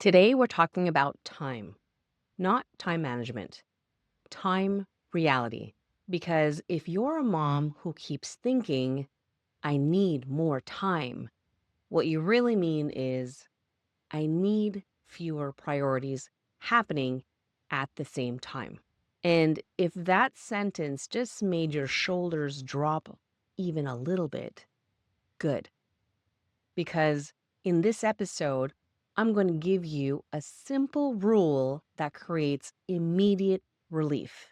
Today, we're talking about time, not time management, time reality. Because if you're a mom who keeps thinking, I need more time, what you really mean is, I need fewer priorities happening at the same time. And if that sentence just made your shoulders drop even a little bit, good. Because in this episode, I'm going to give you a simple rule that creates immediate relief.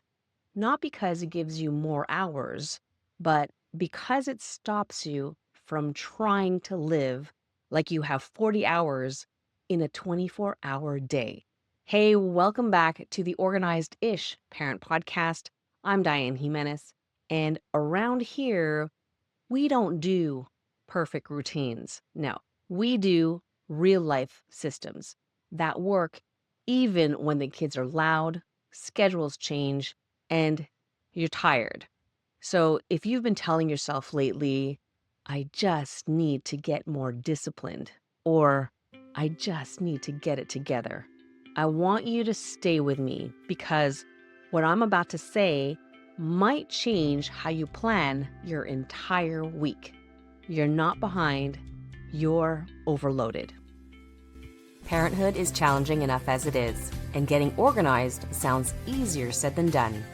Not because it gives you more hours, but because it stops you from trying to live like you have 40 hours in a 24-hour day. Hey, welcome back to the Organized Ish Parent Podcast. I'm Dianne Jimenez, and around here, we don't do perfect routines. No, we do real life systems that work even when the kids are loud, schedules change, and you're tired. So if you've been telling yourself lately, I just need to get more disciplined, or I just need to get it together, I want you to stay with me because what I'm about to say might change how you plan your entire week. You're not behind, you're overloaded. Parenthood is challenging enough as it is, and getting organized sounds easier said than done.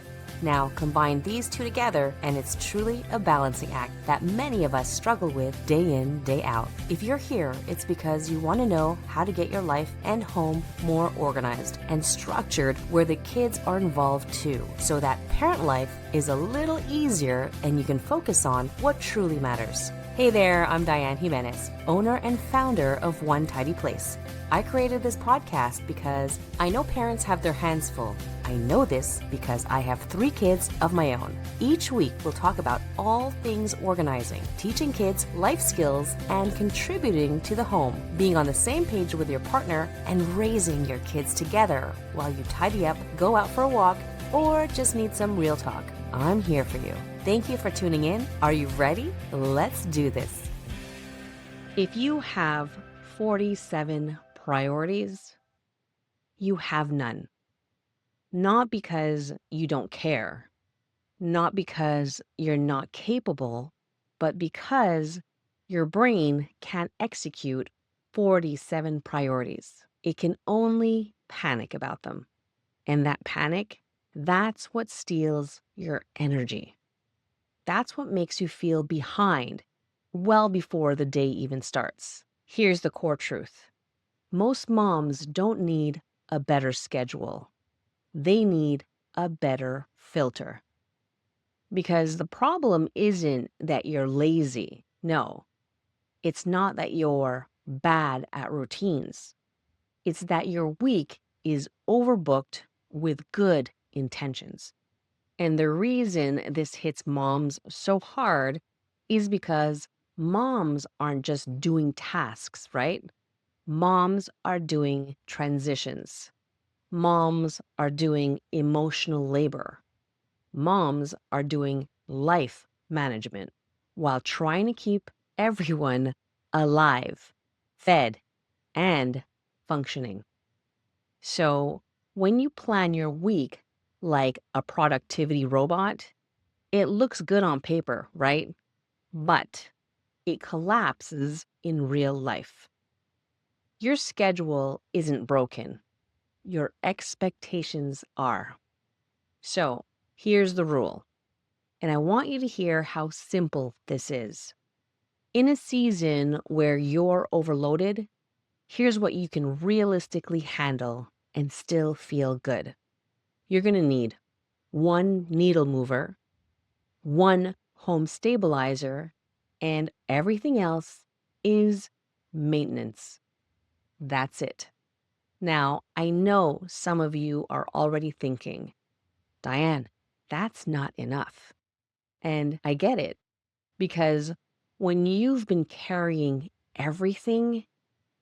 Now, combine these two together, and it's truly a balancing act that many of us struggle with day in, day out. If you're here, it's because you want to know how to get your life and home more organized and structured where the kids are involved too, so that parent life is a little easier and you can focus on what truly matters. Hey there, I'm Dianne Jimenez, owner and founder of One Tidy Place. I created this podcast because I know parents have their hands full. I know this because I have 3 kids of my own. Each week, we'll talk about all things organizing, teaching kids life skills, and contributing to the home, being on the same page with your partner, and raising your kids together while you tidy up, go out for a walk, or just need some real talk. I'm here for you. Thank you for tuning in. Are you ready? Let's do this. If you have 47 priorities, you have none. Not because you don't care, not because you're not capable, but because your brain can't execute 47 priorities. It can only panic about them. And that panic, that's what steals your energy. That's what makes you feel behind well before the day even starts. Here's the core truth. Most moms don't need a better schedule. They need a better filter. Because the problem isn't that you're lazy. No, it's not that you're bad at routines. It's that your week is overbooked with good intentions. And the reason this hits moms so hard is because moms aren't just doing tasks, right? Moms are doing transitions. Moms are doing emotional labor. Moms are doing life management while trying to keep everyone alive, fed, and functioning. So when you plan your week like a productivity robot, it looks good on paper, right? But it collapses in real life. Your schedule isn't broken. Your expectations are. So here's the rule. And I want you to hear how simple this is. In a season where you're overloaded, here's what you can realistically handle and still feel good. You're going to need 1 needle mover, 1 home stabilizer, and everything else is maintenance. That's it. Now, I know some of you are already thinking, Dianne, that's not enough. And I get it, because when you've been carrying everything,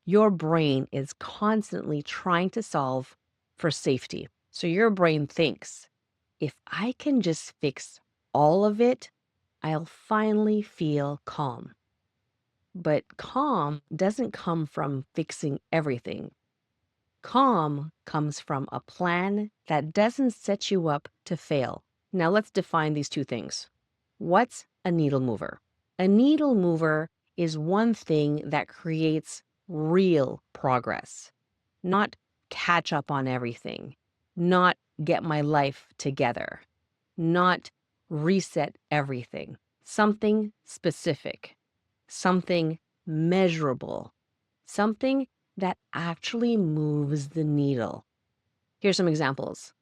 your brain is constantly trying to solve for safety. So your brain thinks, if I can just fix all of it, I'll finally feel calm. But calm doesn't come from fixing everything. Calm comes from a plan that doesn't set you up to fail. Now let's define these two things. What's a needle mover? A needle mover is one thing that creates real progress, not catch up on everything, not get my life together, not reset everything. Something specific, something measurable, something that actually moves the needle. Here's some examples: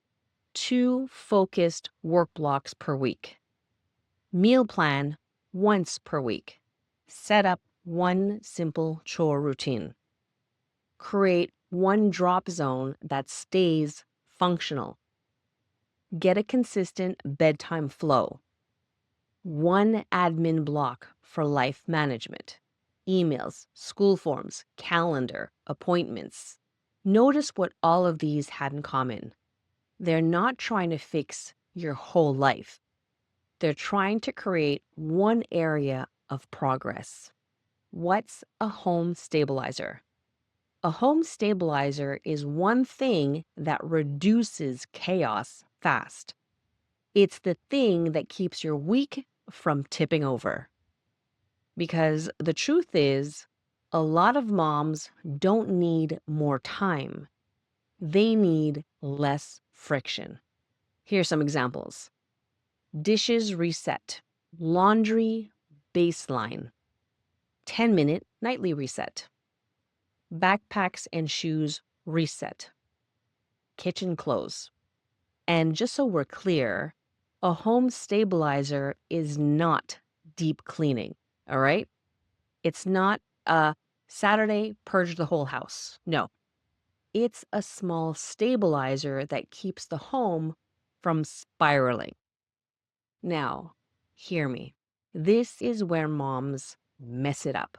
2 focused work blocks per week, meal plan once per week, set up 1 simple chore routine, create 1 drop zone that stays functional, get a consistent bedtime flow, 1 admin block for life management, emails, school forms, calendar, appointments. Notice what all of these had in common. They're not trying to fix your whole life. They're trying to create one area of progress. What's a home stabilizer? A home stabilizer is one thing that reduces chaos fast. It's the thing that keeps your week from tipping over. Because the truth is, a lot of moms don't need more time, they need less friction. Here's some examples: dishes reset, laundry baseline, 10-minute nightly reset, backpacks and shoes reset, kitchen close. And just so we're clear, a home stabilizer is not deep cleaning, all right? It's not a Saturday purge the whole house. No, it's a small stabilizer that keeps the home from spiraling. Now, hear me. This is where moms mess it up.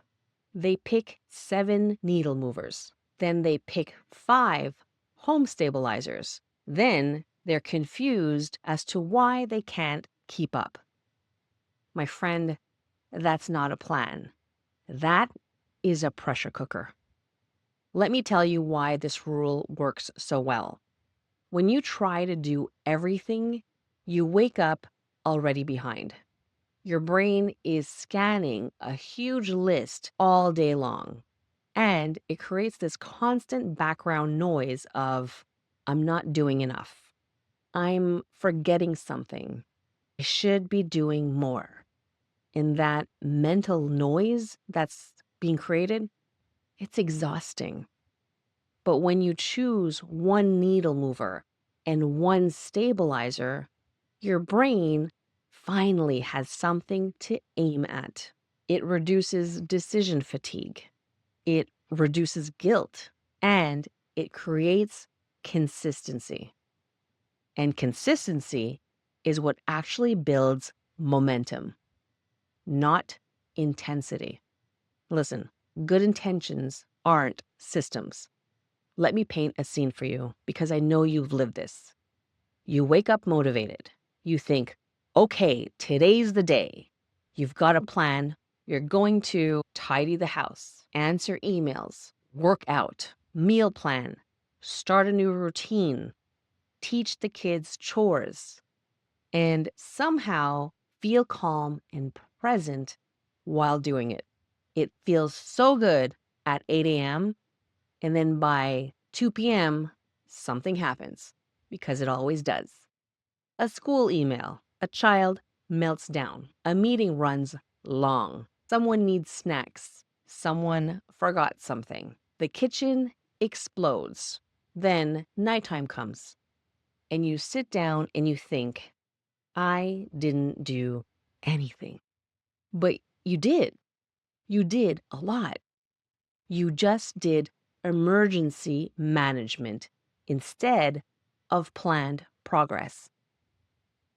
They pick 7 needle movers, then they pick 5 home stabilizers. Then they're confused as to why they can't keep up. My friend, that's not a plan. That is a pressure cooker. Let me tell you why this rule works so well. When you try to do everything, you wake up already behind. Your brain is scanning a huge list all day long, and it creates this constant background noise of, I'm not doing enough. I'm forgetting something. I should be doing more. And that mental noise that's being created, it's exhausting. But when you choose 1 needle mover and 1 stabilizer, your brain finally has something to aim at. It reduces decision fatigue, it reduces guilt, and it creates consistency. And consistency is what actually builds momentum, not intensity. Listen, good intentions aren't systems. Let me paint a scene for you because I know you've lived this. You wake up motivated. You think, okay, today's the day. You've got a plan. You're going to tidy the house, answer emails, work out, meal plan, start a new routine, teach the kids chores, and somehow feel calm and present while doing it. It feels so good at 8 a.m. And then by 2 p.m., something happens, because it always does. A school email, a child melts down, a meeting runs long, someone needs snacks, someone forgot something, the kitchen explodes. Then nighttime comes, and you sit down and you think, I didn't do anything. But you did. You did a lot. You just did emergency management instead of planned progress.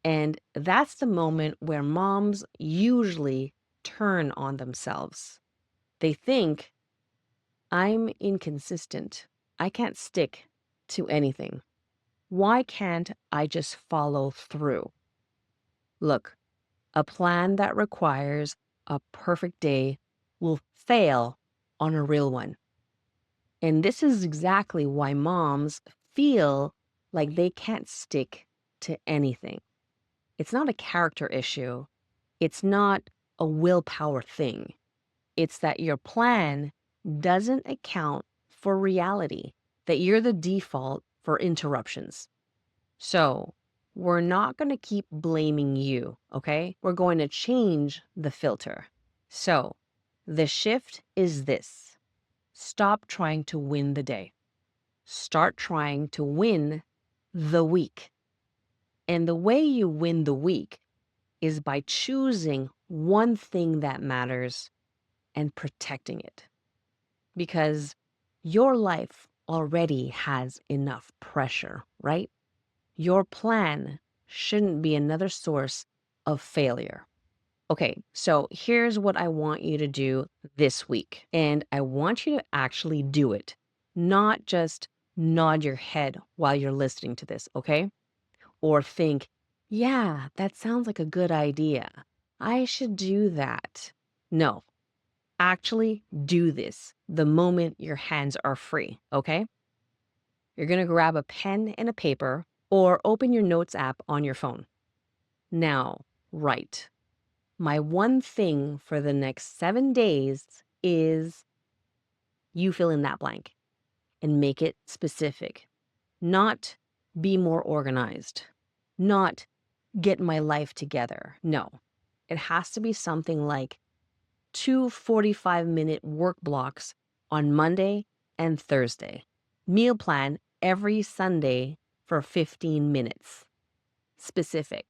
And that's the moment where moms usually turn on themselves. They think, I'm inconsistent. I can't stick to anything. Why can't I just follow through? Look, a plan that requires a perfect day will fail on a real one. And this is exactly why moms feel like they can't stick to anything. It's not a character issue. It's not a willpower thing. It's that your plan doesn't account for reality, that you're the default for interruptions. So we're not going to keep blaming you, okay? We're going to change the filter. So the shift is this: stop trying to win the day, start trying to win the week. And the way you win the week is by choosing one thing that matters and protecting it. Because your life already has enough pressure, right? Your plan shouldn't be another source of failure. Okay, so here's what I want you to do this week. And I want you to actually do it, not just nod your head while you're listening to this, okay? Or think, yeah, that sounds like a good idea. I should do that. No, actually do this the moment your hands are free, okay? You're gonna grab a pen and a paper or open your notes app on your phone. Now, write. My one thing for the next 7 days is, you fill in that blank and make it specific. Not be more organized, not get my life together. No, it has to be something like 2 45-minute work blocks on Monday and Thursday. Meal plan every Sunday for 15 minutes. Specific.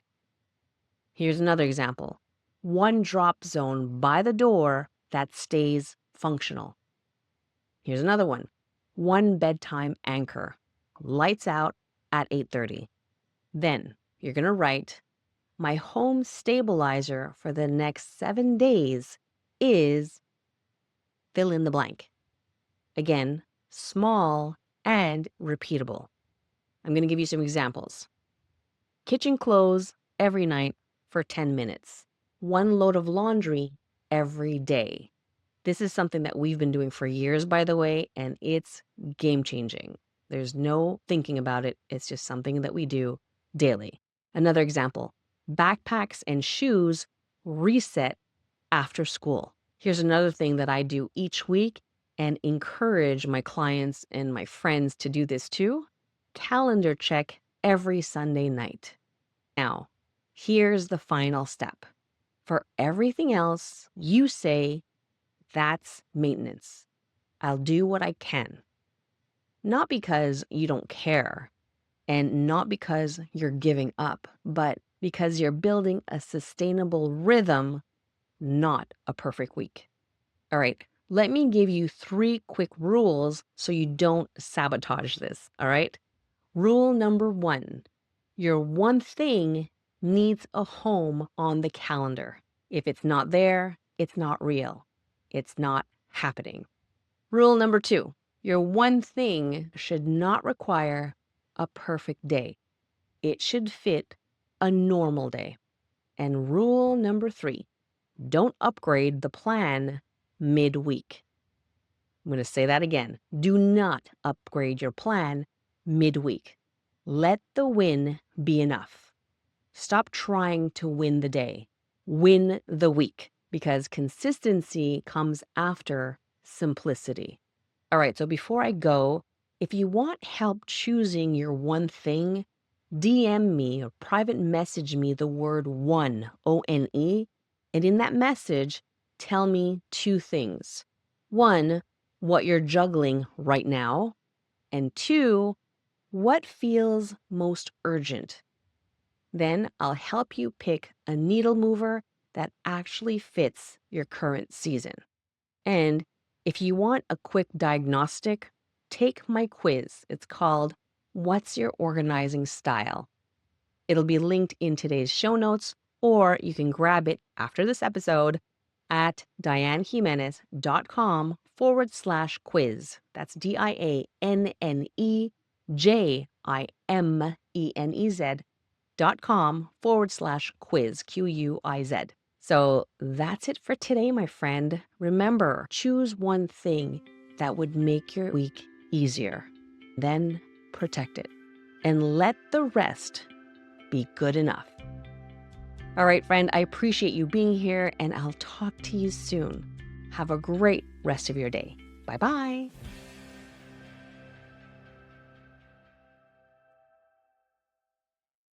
Here's another example: one drop zone by the door that stays functional. Here's another one: one bedtime anchor, lights out at 8:30. Then you're going to write, my home stabilizer for the next 7 days is, fill in the blank. Again, small and repeatable. I'm going to give you some examples. Kitchen clothes every night for 10 minutes. One load of laundry every day. This is something that we've been doing for years, by the way, and it's game changing. There's no thinking about it. It's just something that we do daily. Another example: backpacks and shoes reset after school. Here's another thing that I do each week and encourage my clients and my friends to do this too: calendar check every Sunday night. Now, here's the final step. For everything else, you say, that's maintenance. I'll do what I can. Not because you don't care and not because you're giving up, but because you're building a sustainable rhythm, not a perfect week. All right, let me give you 3 quick rules so you don't sabotage this. All right. Rule number 1: your one thing needs a home on the calendar. If it's not there, it's not real. It's not happening. Rule number 2: your one thing should not require a perfect day. It should fit a normal day. And rule number 3: don't upgrade the plan midweek. I'm going to say that again. Do not upgrade your plan midweek. Let the win be enough. Stop trying to win the day. Win the week, because consistency comes after simplicity. All right, so before I go, if you want help choosing your one thing, DM me or private message me the word one, O-N-E, and in that message, tell me 2 things. 1, what you're juggling right now, and 2, what feels most urgent. Then I'll help you pick a needle mover that actually fits your current season. And if you want a quick diagnostic, take my quiz. It's called What's Your Organizing Style? It'll be linked in today's show notes, or you can grab it after this episode at diannejimenez.com/quiz. That's DIANNEJIMENEZ.com/quiz, QUIZ. So that's it for today, my friend. Remember, choose one thing that would make your week easier. Then protect it and let the rest be good enough. All right, friend, I appreciate you being here, and I'll talk to you soon. Have a great rest of your day. Bye-bye.